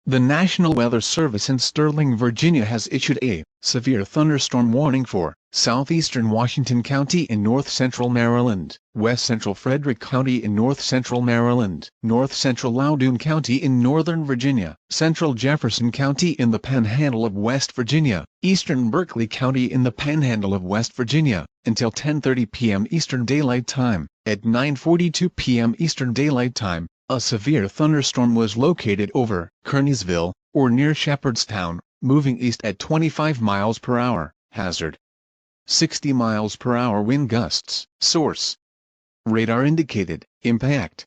The National Weather Service in Sterling, Virginia has issued a severe thunderstorm warning for southeastern Washington County in north-central Maryland, west-central Frederick County in north-central Maryland, north-central Loudoun County in northern Virginia, central Jefferson County in the Panhandle of West Virginia, eastern Berkeley County in the Panhandle of West Virginia, until 10:30 p.m. Eastern Daylight Time. At 9:42 p.m. Eastern Daylight Time, a severe thunderstorm was located over Kearneysville, or near Shepherdstown, moving east at 25 miles per hour. Hazard: 60 miles per hour wind gusts. Source: radar indicated. Impact: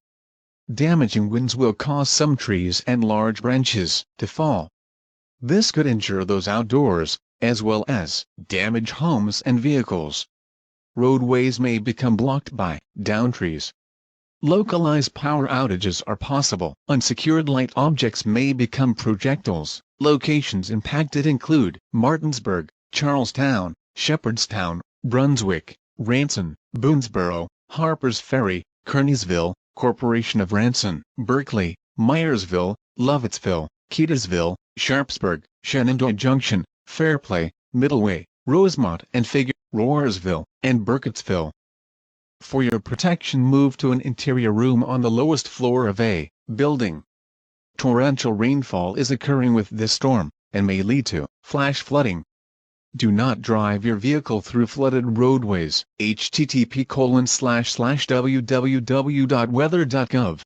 damaging winds will cause some trees and large branches to fall. This could injure those outdoors, as well as damage homes and vehicles. Roadways may become blocked by downed trees. Localized power outages are possible. Unsecured light objects may become projectiles. Locations impacted include Martinsburg, Charlestown, Shepherdstown, Brunswick, Ranson, Boonesboro, Harpers Ferry, Kearneysville, Corporation of Ranson, Berkeley, Myersville, Lovettsville, Keedysville, Sharpsburg, Shenandoah Junction, Fairplay, Middleway, Rosemont and Roarsville, and Burkittsville. For your protection, move to an interior room on the lowest floor of a building. Torrential rainfall is occurring with this storm, and may lead to flash flooding. Do not drive your vehicle through flooded roadways. http://www.weather.gov